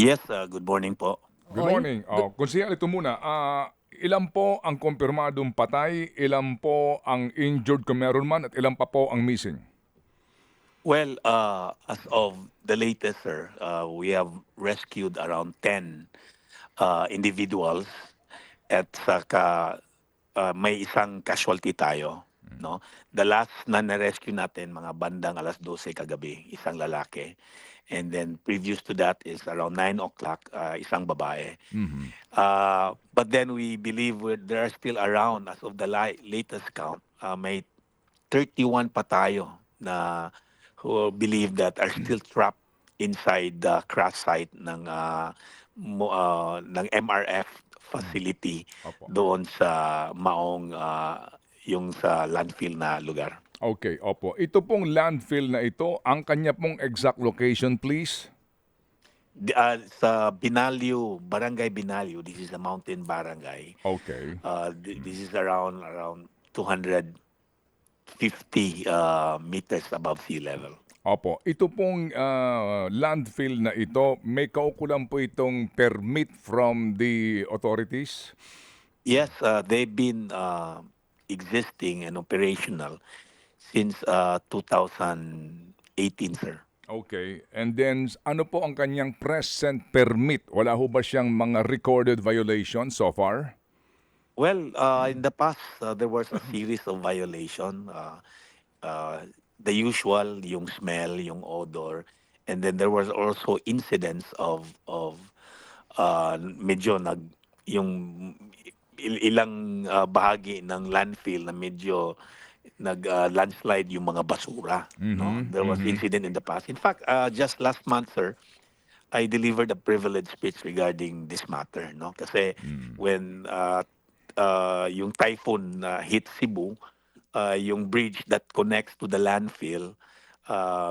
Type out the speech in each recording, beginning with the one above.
Yes, good morning po. Good Oy, morning. gu Konsehal, ito muna. Ilan po ang kumpirmadong patay, ilan po ang injured kung meron man, at ilan pa po ang missing? Well, as of the latest, sir, we have rescued around 10 individuals at saka may isang casualty tayo. No? The last na na-rescue natin, mga bandang 12:00 kagabi, isang lalaki. And then previous to that is around 9 o'clock, isang babae. Mhm. But then we believe there are still around, as of the latest count, may 31 pa tayo na who believe that are still trapped inside the crash site ng MRF facility Opo. doon sa Maong yung sa landfill na lugar. Okay, opo. Ito pong landfill na ito, ang kanya pong exact location, please? Sa Binalyo, Barangay Binalyo, this is a mountain barangay. Okay. This is around 250 meters above sea level. Opo. Ito pong landfill na ito, may kaukulan po itong permit from the authorities? Yes, they've been existing and operational since 2018, sir. Okay. And then, ano po ang kanyang present permit? Wala ho ba siyang mga recorded violations so far? Well, in the past, there was a series of violation. The usual, yung smell, yung odor, and then there was also incidents of medyo yung ilang bahagi ng landfill na medyo landslide yung mga basura. No, Mhm, there was mhm. incident in the past. In fact, just last month, sir, I delivered a privilege speech regarding this matter. No, kasi when yung typhoon hit Cebu, yung bridge that connects to the landfill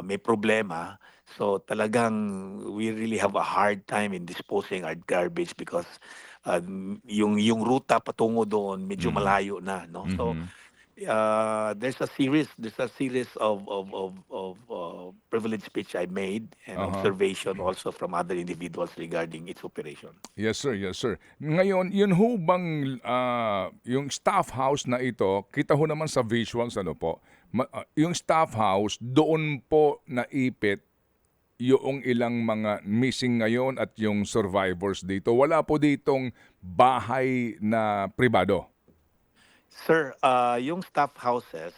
may problema. So talagang we really have a hard time in disposing our garbage because yung ruta patungo doon medyo Mhm, malayo na, no? So mhm. there's a series of privilege speech I made and Aha. observation also from other individuals regarding its operation. Yes, sir. Yes, sir. Ngayon, yun ho bang yung staff house na ito, kita ho naman sa visuals, ano po, yung staff house, doon po naipit yung ilang mga missing ngayon at yung survivors dito. Wala po ditong bahay na pribado. Sir, yung staff houses,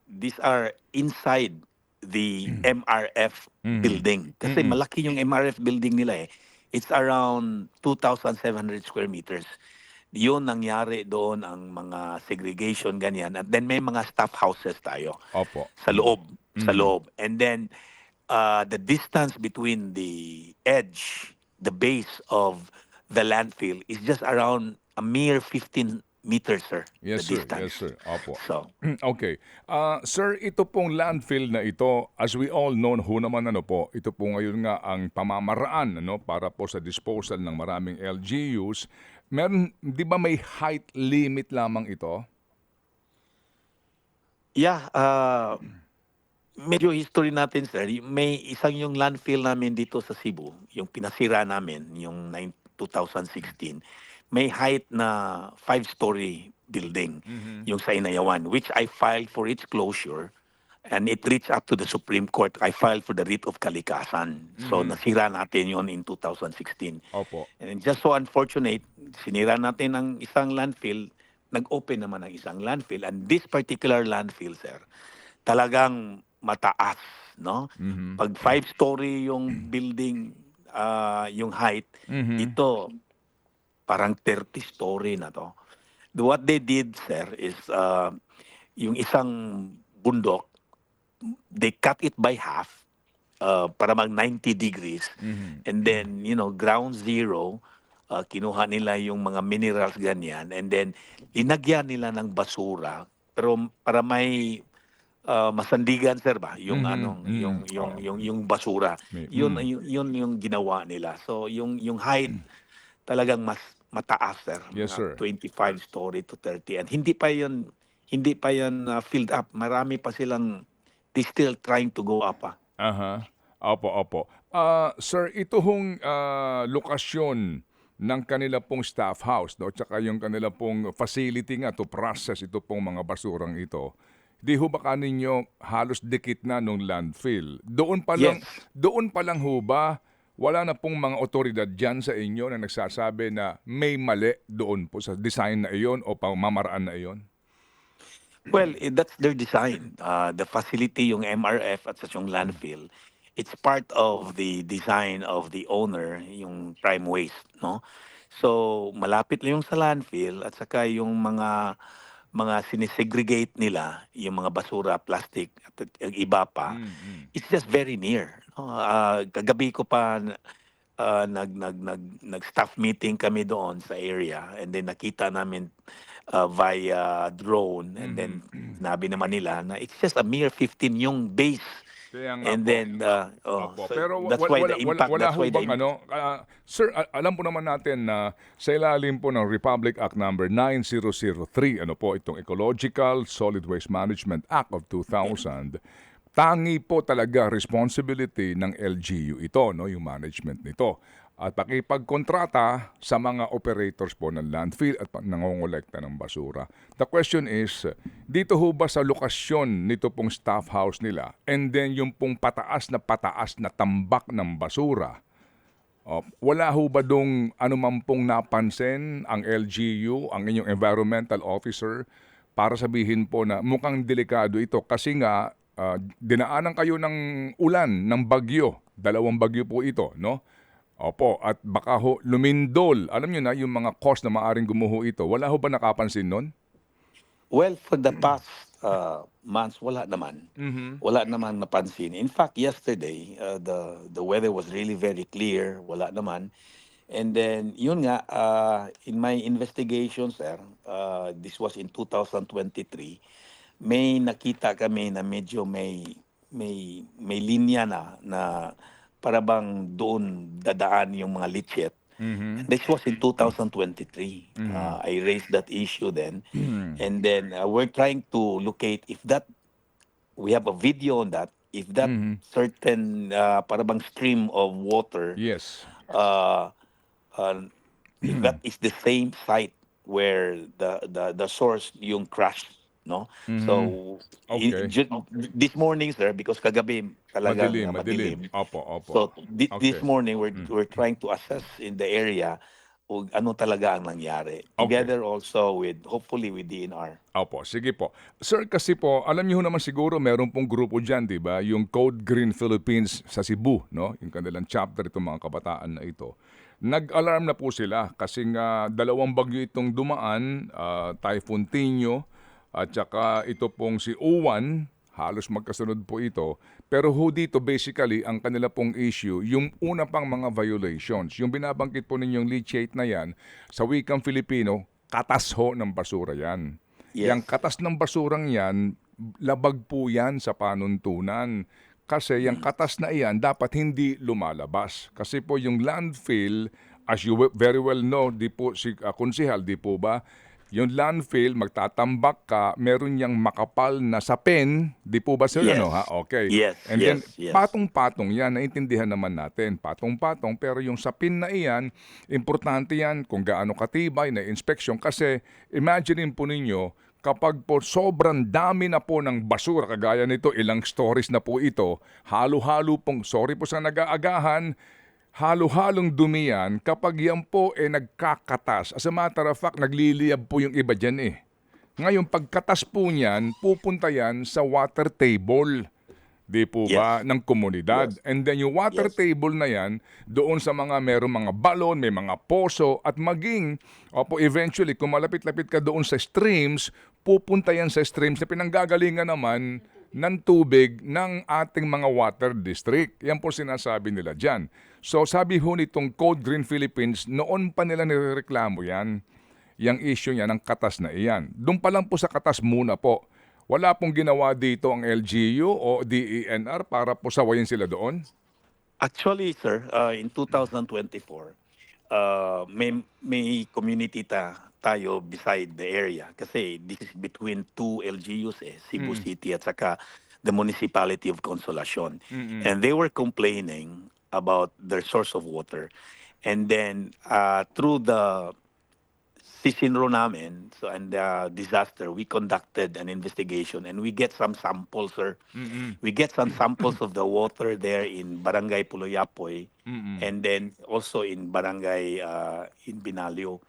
these are inside the MRF Mhm. building. Kasi Mm. malaki yung MRF building nila eh. It's around 2,700 square meters. Yun nangyari doon ang mga segregation ganyan. At then may mga staff houses tayo Opo. sa loob, sa Mhm. loob. And then the distance between the edge, the base of the landfill is just around a mere 15 meters, sir, the Yes, sir. distance. Yes, sir. Opo. So, Okay. Sir, ito pong landfill na ito, as we all know ho naman ano po, ito po ngayon nga ang pamamaraan ano, para po sa disposal ng maraming LGUs. Meron, di ba may height limit lamang ito? yeah, medyo history natin, sir. May isang yung landfill namin dito sa Cebu, yung pinasira namin, yung 2016. May height na 5-story building, Mhm. yung sa Inayawan, which I filed for its closure. And it reached up to the Supreme Court. I filed for the writ of kalikasan. So Mhm. nasira natin yon in 2016. Opo. And just so unfortunate, sinira natin ang isang landfill, nag-open naman ang isang landfill. And this particular landfill, sir, talagang mataas, no? Mhm. Pag 5-story yung building, yung height, Mhm. ito parang 30-story na to. What they did, sir, is yung isang bundok, they cut it by half para mag 90 degrees. Mhm. And then, ground zero, kinuha nila yung mga minerals ganyan. And then, linagyan nila ng basura. Pero para may masandigan, sir, ba yung Mhm. anong Mhm. Oo. yung basura, May yun yung ginawa nila. So yung height talagang mas mataas, sir, Yes, mga sir. 25 story to 30, and hindi pa yun filled up. Marami pa silang, they still trying to go up. Aha. Opo, opo. Sir, ito hong lokasyon ng kanila pong staff house, no? Tsaka yung kanila pong facility nga to process ito pong mga basurang ito. Di ho ba kaninyo halos dikit na nung landfill? Yes. Doon pa lang ho ba wala na pong mga otoridad dyan sa inyo na nagsasabi na may mali doon po sa design na iyon o pamamaraan na iyon? Well, that's their design. The facility, yung MRF at sa yung landfill, it's part of the design of the owner, yung prime waste, no? So, malapit lang yung sa landfill at saka yung mga sinisegregate nila, yung mga basura, plastic at yung iba pa, Mm. it's just very near. No? Kagabi ko pa nag-staff meeting kami doon sa area, and then nakita namin via drone, and then Mhm. sinabi naman nila na it's just a mere 15 yung base, Kaya nga and po. then Opo, so pero that's why the impact, wala that's ho why the bang ano, sir, alam po naman natin na sa ilalim po ng Republic Act number 9003, ano po itong Ecological Solid Waste Management Act of 2000, tangi po talaga responsibility ng LGU ito, no, yung management nito. At pakipagkontrata sa mga operators po ng landfill at nangongolekta ng basura. The question is, dito ho ba sa lokasyon nito pong staff house nila, and then yung pong pataas na tambak ng basura, wala ho ba dong anuman pong napansin ang LGU, ang inyong environmental officer, para sabihin po na mukhang delikado ito kasi nga dinaanan kayo ng ulan, ng bagyo, dalawang bagyo po ito, no? Opo, at baka ho lumindol. Alam niyo na yung mga cause na maaring gumuho ito. Wala ho ba nakapansin nun? Well, for the past months, wala naman. Mhm. Wala naman napansin. In fact, yesterday, the weather was really very clear. Wala naman. And then, yun nga, in my investigation, sir, this was in 2023, may nakita kami na medyo may linya na para bang doon dadaan yung mga litchit. Mhm. This was in 2023. Mhm. I raised that issue then. Mhm. And then we're trying to locate if that, we have a video on that, if that Mhm. certain para bang stream of water, Yes. uh, uh, if that is the same site where the source yung crash, no? Mhm. So Okay. this morning, sir, because kagabi talagang Madilim. madilim, Opo, opo. so this Okay. morning Hmm. we're trying to assess in the area kung ano talaga ang nangyari, Okay. together also with hopefully with DNR. Opo, sige po. Sir, kasi po, alam niyo naman siguro meron pong grupo diyan, 'di ba? Yung Code Green Philippines sa Cebu, no? Yung kanilang chapter itong mga kabataan na ito. Nag-alarm na po sila kasi nga dalawang bagyo itong dumaan, Typhoon Tinyo at saka ito pong si Uwan, halos magkasunod po ito. Pero ho dito basically ang kanila pong issue, yung una pang mga violations, yung binabanggit po ninyong leachate na yan, sa wikang Filipino, katas ho ng basura yan. Yes. Yang katas ng basurang yan, labag po yan sa panuntunan. Kasi yung katas na iyan dapat hindi lumalabas. Kasi po yung landfill, as you very well know, di po si konsehal, di po ba? Yung landfill, magtatambak ka, meron niyang makapal na sapin, di po ba sir? Ano ha? Yes. Okay. Yes. And then, Yes. Yes. patong-patong yan, naintindihan naman natin. Patong-patong, pero yung sapin na iyan, importante yan kung gaano katibay na inspeksyon. Kasi, imagine po ninyo, kapag po sobrang dami na po ng basura, kagaya nito, ilang stories na po ito, halo-halo pong, sorry po sa nag-aagahan, halo-halong dumi yan kapag yan po nagkakatas. As a matter of fact, nagliliyab po yung iba dyan eh. Ngayon, pagkatas po niyan, pupunta yan sa water table. Di po ba? Yes. Ng komunidad. Yes. And then yung water Yes. table na yan, doon sa mga merong mga balon, may mga poso, at maging, opo, eventually, kung malapit-lapit ka doon sa streams, pupunta yan sa streams na pinanggagalingan naman ng tubig ng ating mga water district. Yan po sinasabi nila dyan. So sabi ho nitong Code Green Philippines, noon pa nila nirereklamo yan, yung issue niya ng katas na iyan. Doon pa lang po sa katas muna po. Wala pong ginawa dito ang LGU o DENR para po sawayin sila doon? Actually, sir, in 2024, may community tayo beside the area kasi this is between two LGUs, Cebu Mm. City at saka the municipality of Consolacion. Mm. And they were complaining about their source of water. And then through the Sisinro namin, so and the disaster, we conducted an investigation and we get some samples, sir. Mm. We get some samples of the water there in Barangay Puloyapoy Mm. and then also in Barangay in Binalio.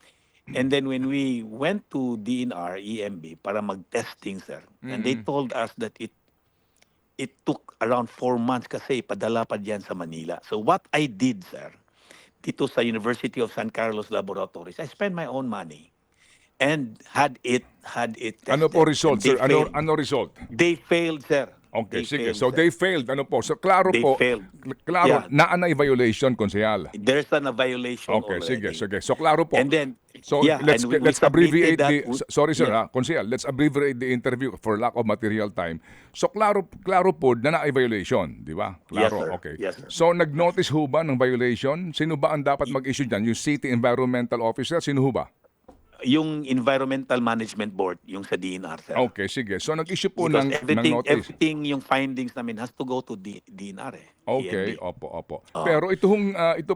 And then when we went to DNR, EMB, para mag-testing, sir, and they Mm. told us that it took around 4 months kasi padala pa diyan sa Manila. So what I did, sir, dito sa University of San Carlos Laboratories, I spent my own money and had it Ano po tested, result, and they sir? Ano failed. ano result? They failed, sir. Okay, They sige. failed, So sir. they failed. Ano po? So klaro They po, failed. klaro Yeah, naanay violation, konsehal. there's a violation Okay, sige, already. sige. So klaro po. And then, So yeah, let's and we let's submitted abbreviate that. sorry sir Yes, ha, konsehal, let's abbreviate the interview for lack of material time. So klaro po na naay violation, di ba? yes, Klaro, sir. okay. Yes, sir. So nag-notice ho ba ng violation? Sino ba ang dapat mag-issue diyan? Yung City Environmental Officer, sino ho ba? Yung Environmental Management Board, yung sa DNR, sir. Okay, sige. So nag-issue po Because ng notice. everything yung findings namin has to go to DNR, Okay, EMB. opo. Oh. Pero ito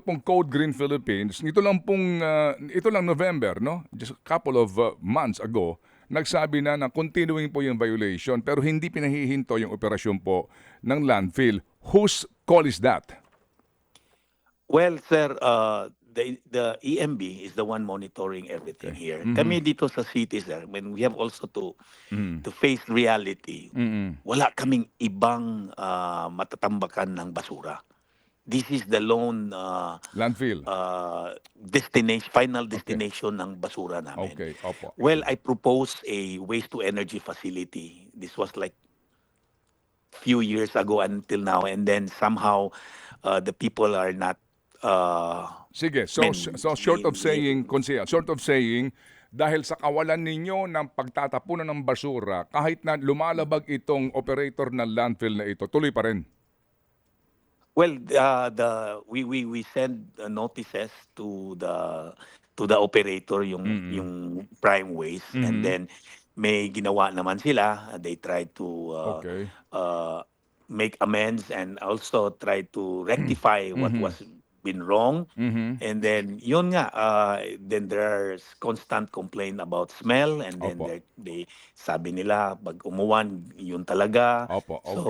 pong Code Green Philippines, ito lang November, no? Just a couple of months ago, nagsabi na continuing po yung violation pero hindi pinahihinto yung operasyon po ng landfill. Whose call is that? Well, sir, the EMB is the one monitoring everything Okay. here. Kami dito sa city, sir, when we have also to face reality, wala kaming ibang matatambakan ng basura. This is the lone Landfill. final destination ng basura namin. Okay, opo. Well, I proposed a waste to energy facility. This was like few years ago until now, and then somehow the people are not Sige, so short of saying, Konsehal, short of saying, dahil sa kawalan ninyo ng pagtatapunan ng basura, kahit na lumalabag itong operator ng landfill na ito, tuloy pa rin. well, we send notices to the operator, yung Prime Waste, and then may ginawa naman sila. They try to Okay. make amends and also try to rectify what was been wrong. And then yun nga, then there's constant complaint about smell, and then Opo. they sabi nila pag umuwan yun talaga. Opo, okay. So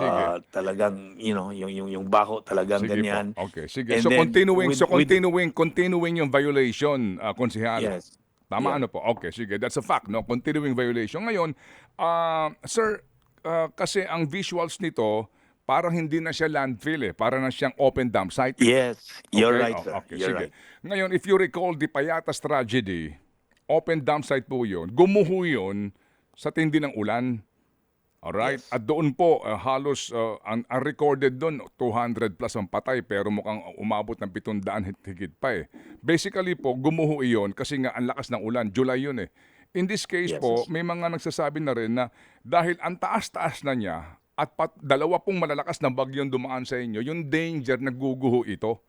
Sige. talagang yung baho talagang Sige ganyan. po. Okay, sige. And So then continuing yung violation, Konsehal. Yes. Tama Yeah. ano po? Okay, sige. That's a fact, no? Continuing violation. Ngayon, sir, kasi ang visuals nito, parang hindi na siya landfill eh. Parang na siyang open dump site. Yes, you're Okay? right, sir. Okay, You're sige. right. Ngayon, if you recall the Payatas tragedy, open dump site po yun. Gumuho yun sa tindi ng ulan. Alright? Yes. At doon po, halos, ang recorded doon, 200 plus ang patay, pero mukhang umabot ng 700 higit pa eh. Basically po, gumuho iyon kasi nga ang lakas ng ulan. July yun eh. In this case Yes. po, may mga nagsasabi na rin na dahil ang taas-taas na niya at dalawa pong malalakas na bagyong dumaan sa inyo, yung danger naguguho ito.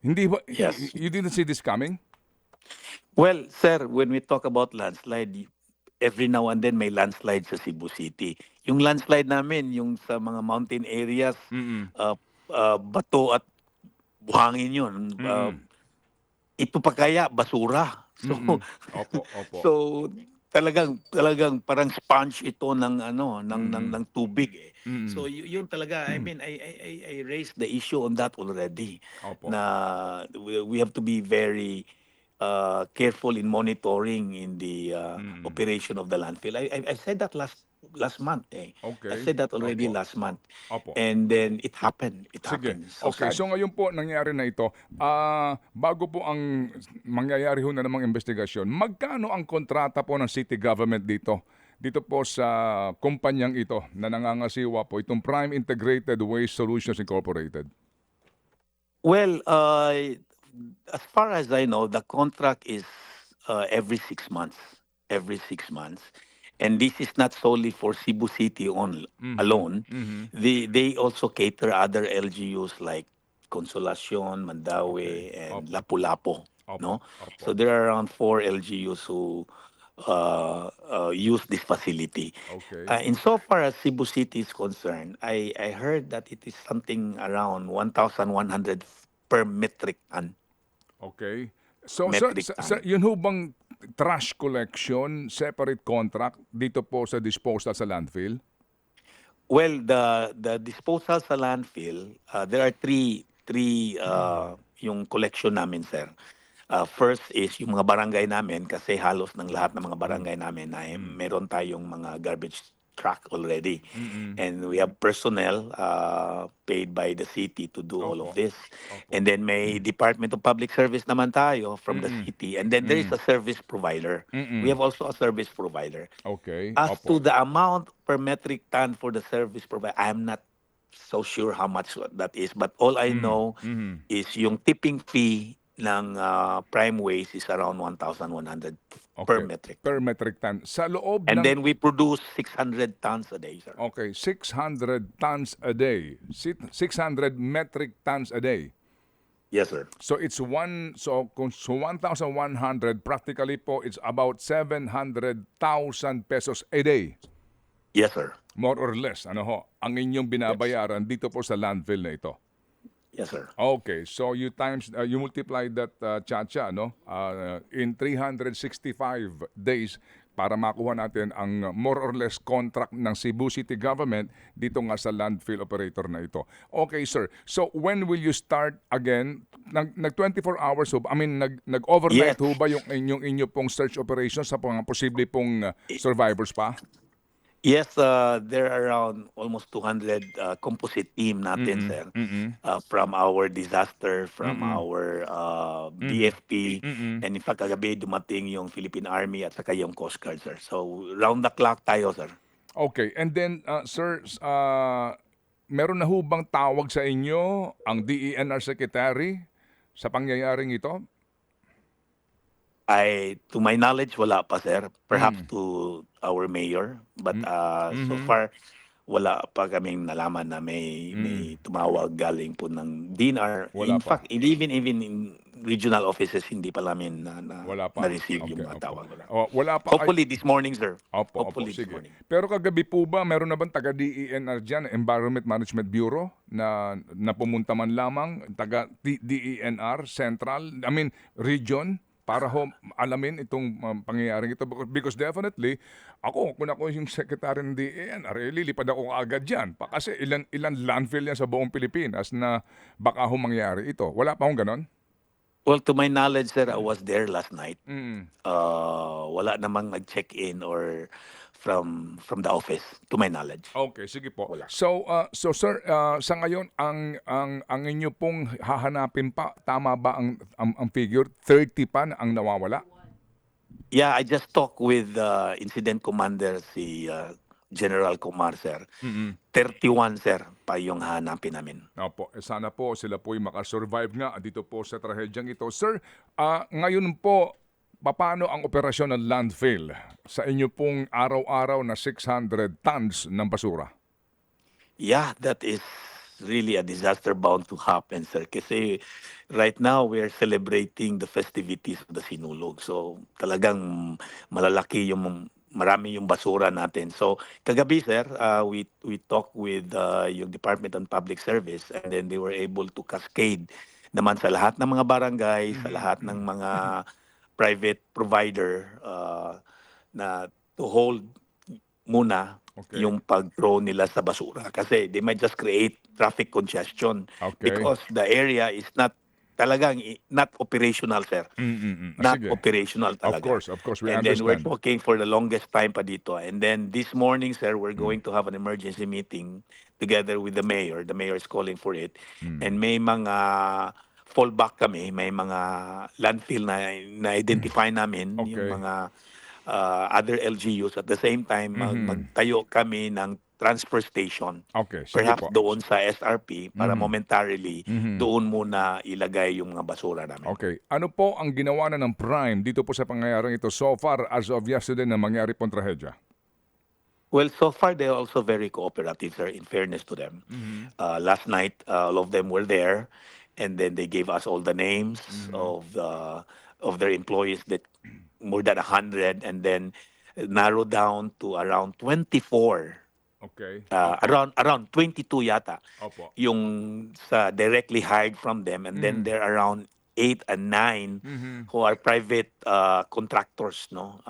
Hindi ba, Yes. you didn't see this coming? Well, sir, when we talk about landslide, every now and then may landslide sa Cebu City. Yung landslide namin, yung sa mga mountain areas, bato at buhangin yun. Ito pa kaya basura. So, Opo. so talagang parang sponge ito ng tubig eh. So yun talaga, I mean, I raised the issue on that already. Opo. Na we have to be very careful in monitoring in the operation of the landfill. I said that last month eh. Okay. I said that already Opo. last month. Opo. And then it happened. It Sige. happened. So Okay, sad. so ngayon po nangyari na ito, bago po ang mangyayari ho na namang investigasyon, magkano ang kontrata po ng city government dito? Dito po sa kumpanyang ito na nangangasiwa po, itong Prime Integrated Waste Solutions Incorporated. Well, as far as I know, the contract is every 6 months. Every 6 months. And this is not solely for Cebu City alone. They also cater other LGUs like Consolacion, Mandaue, and Opo. Lapu-Lapu. Opo. No? Opo. So there are around 4 LGUs who use this facility. Okay. Insofar as Cebu City is concerned, I heard that it is something around 1,100 per metric ton. Okay. So, sir, Metric ton. yun ho bang trash collection, separate contract dito po sa disposal sa landfill? Well, the disposal sa landfill, there are three yung collection namin, sir. First is yung mga barangay namin kasi halos ng lahat ng mga barangay namin ay meron tayong mga garbage truck already. Mm. And we have personnel paid by the city to do all of Opo. this. Opo. And then may Department of Public Service naman tayo from the Mm. city. And then there is Mm. a service provider. We Mm. have also a service provider. Okay. As to Opo. the amount per metric ton for the service provider, I'm not so sure how much that is. But all I Mm. know Mm. is yung tipping fee ng prime waste is around 1,100 per Okay. metric Per ton. metric ton. Sa loob And ng then we produce 600 tons a day, sir. Okay, 600 tons a day. 600 metric tons a day. Yes, sir. So it's kung 1,100 practically po it's about 700,000 pesos a day. Yes, sir. More or less, ano ho, ang inyong Yes. binabayaran dito po sa landfill na ito. Yes, sir. Okay, so you multiply that chacha no in 365 days para makuha natin ang more or less contract ng Cebu City government dito nga sa landfill operator na ito. Okay, sir. So when will you start again? Nag 24 hours ho, nag-overnight Yes. ho ba yung inyo pong search operation sa mga posible pong survivors pa? Yes, there are around almost 200 composite team natin, Mm. sir. Mm. From our disaster, from Mm. our Mm. DFP, Mm. and in fact, kagabi dumating yung Philippine Army at saka yung Coast Guard, sir. So, round the clock tayo, sir. Okay, and then sir, meron na ho bang tawag sa inyo ang DENR Secretary sa pangyayaring ito? To my knowledge, wala pa, sir. Perhaps Mm. to our mayor. But so Mhm. far, wala pa kaming nalaman na may tumawag galing po ng DNR. Wala In pa. fact, even in regional offices, hindi pa namin Wala pa. na-receive yung Okay, mga opo. tawag. Wala. Wala pa. Hopefully this morning, sir. Opo, Hopefully this sige. morning. Pero kagabi po ba, meron na bang taga DENR dyan, Environment Management Bureau, na pumunta man lamang, taga DENR, Central, Region, para ho alamin itong pangyayaring ito? Because definitely, kung ako yung secretary ng DENR, lilipad ako agad dyan. Kasi ilan landfill yan sa buong Pilipinas na baka ho mangyari ito. Wala pa hong ganon? Well, to my knowledge, sir, I was there last night. Mm. Wala namang nag-check-in or from the office, to my knowledge. Okay, sige po. Wala. So sir, sa ngayon ang inyo pong hahanapin pa, tama ba ang figure 30 pa na ang nawawala? Yeah, I just talked with Incident Commander si General Kumar, sir. 31, sir, pa yung hanapin namin. Opo, sana po sila po'y makasurvive nga dito po sa trahedyang ito. Sir, ngayon po, paano ang operasyon ng landfill sa inyo pong araw-araw na 600 tons ng basura? Yeah, that is really a disaster bound to happen, sir. Kasi right now, we are celebrating the festivities of the Sinulog. So talagang malalaki marami yung basura natin. So kagabi, sir, we talked with yung Department of Public Service, and then they were able to cascade naman sa lahat ng mga barangay, sa lahat ng mga private provider na to hold muna Okay. yung pag-throw nila sa basura. Kasi they might just create traffic congestion Okay. because the area is not operational, sir. Not Sige. operational talaga. Of course, we And then we're understand. talking for the longest time pa dito. And then this morning, sir, we're going to have an emergency meeting together with the mayor. The mayor is calling for it. And may mga fallback kami, may mga landfill na identify namin, Okay. yung mga other LGUs. At the same time, magtayo kami ng transfer station. Okay, sige Perhaps po. doon sa SRP para momentarily doon muna ilagay yung mga basura namin. Okay. Ano po ang ginawa na ng Prime dito po sa pangyayaring ito so far as of yesterday na mangyari pong trahedya? Well, so far they're also very cooperative, sir, in fairness to them. Last night, all of them were there, and then they gave us all the names of their employees that more than 100, and then narrow down to around 24. Okay. Around 22 yata Opo. yung sa directly hired from them, and then there are around 8 and 9 who are private contractors, no,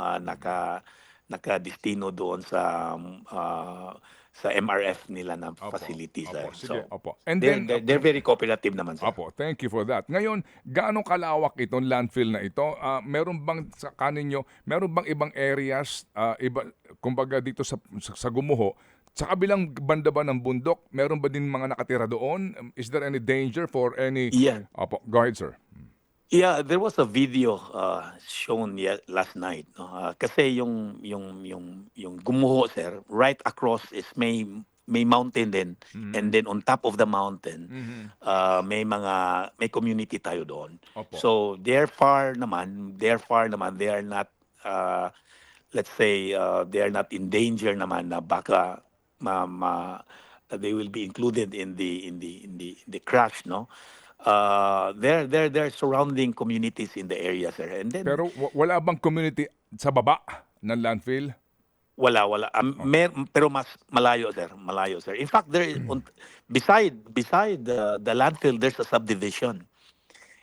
nakadestino doon sa MRF nila na Opo. facilities. Opo. So Sige. Opo. And then, they're very cooperative naman, sir. Opo, thank you for that. Ngayon, gaano kalawak itong landfill na ito? Meron bang sa kaninyo, meron bang ibang areas, kumbaga dito sa Gumuho, sa kabilang banda ba ng bundok, meron ba din mga nakatira doon? Is there any danger for any... Yeah. Opo, go ahead, sir. Yeah, there was a video shown last night, no? Kasi yung Gumuho, sir, right across is may mountain din, and then on top of the mountain may community tayo doon. Opo. So they're far naman, they are not let's say they are not in danger naman na baka they will be included in the crash, no. They're surrounding communities in the area, sir, and then Pero wala bang community sa baba ng landfill? wala. Pero mas malayo, sir. In fact, beside the landfill, there's a subdivision.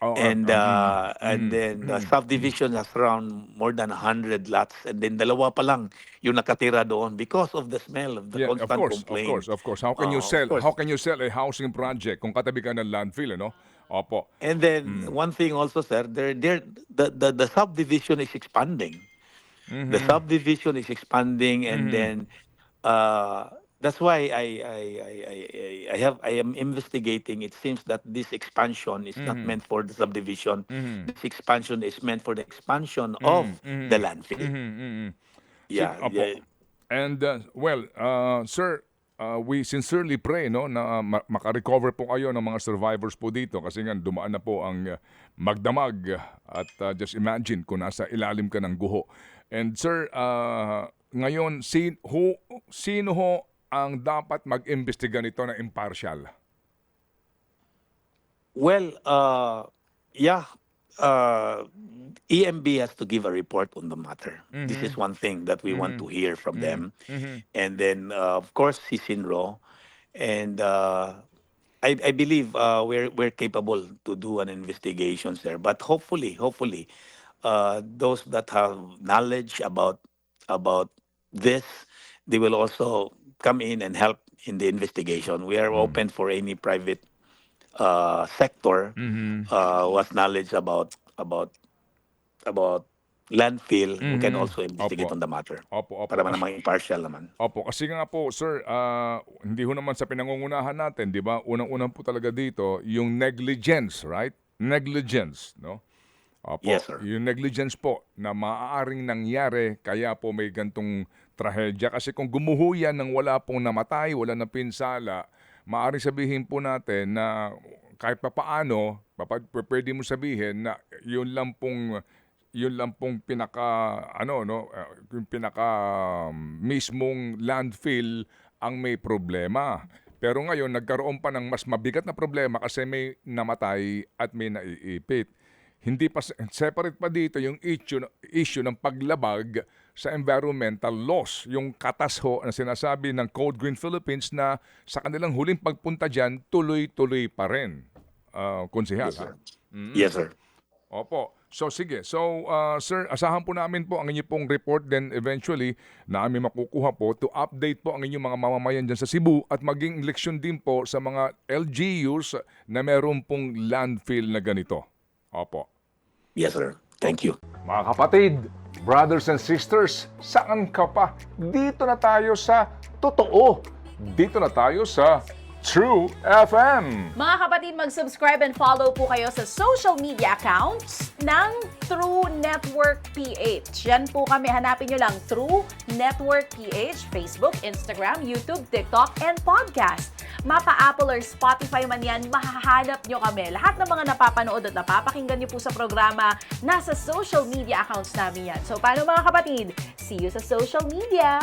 And then the subdivision has around more than 100 lots, and then dalawa pa lang yung nakatira doon because of the smell, of the constant complaint. Of course. How can you Of course. how can you sell a housing project kung katabi ka ng landfill, ano? Opo. And then one thing also, sir, the subdivision is expanding. The subdivision is expanding, and then that's why I am investigating. It seems that this expansion is not meant for the subdivision. This expansion is meant for the expansion of the landfill. Yeah, Opo. yeah. And sir, we sincerely pray, no, na makarecover po kayo ng mga survivors po dito kasi nga dumaan na po ang magdamag at just imagine kung nasa ilalim ka ng guho. And sir, ngayon sino ho ang dapat mag-imbestiga nito na impartial? Well, EMB has to give a report on the matter. This is one thing that we want to hear from them. And then, of course, Sisinro. And I believe we're capable to do an investigation, sir. But hopefully, those that have knowledge about this, they will also come in and help in the investigation. We are open for any private sector who has knowledge about landfill, who can also investigate Opo. on the matter. Opo. Para namang impartial naman. Opo, kasi nga po, sir, hindi ho naman sa pinangungunahan natin, di ba? Unang-unang po talaga dito, yung negligence, right? Negligence, no? Opo, Yes, sir. yung negligence po na maaaring nangyari, kaya po may gantong trahedya. Kasi kung gumuho yan ng wala pong namatay, wala na pinsala, maaaring sabihin po natin na kahit papaano, pwede mo sabihin na yun lang pong pinaka yung pinaka mismong landfill ang may problema. Pero ngayon nagkaroon pa ng mas mabigat na problema kasi may namatay at may naiipit. Hindi pa separate pa dito yung issue ng paglabag sa environmental laws, yung katas ho na sinasabi ng Code Green Philippines na sa kanilang huling pagpunta diyan tuloy-tuloy pa rin. Konsehal. Yes, sir. Yes, sir. Opo. So sige. So sir, asahan po namin po ang inyong pong report, then eventually namin makukuha po to update po ang inyong mga mamamayan dyan sa Cebu at maging leksyon din po sa mga LGUs na meron pong landfill na ganito. Opo. Yes, sir. Thank you. Mga kapatid, brothers and sisters, saan ka pa? Dito na tayo sa totoo. Dito na tayo sa True FM. Mga kapatid, mag-subscribe and follow po kayo sa social media accounts ng True Network PH. Yan po kami, hanapin nyo lang True Network PH, Facebook, Instagram, YouTube, TikTok, and podcast. Mapa Apple or Spotify man yan, mahahanap nyo kami. Lahat ng mga napapanood at napapakinggan nyo po sa programa, nasa social media accounts namin yan. So paano mga kapatid? See you sa social media!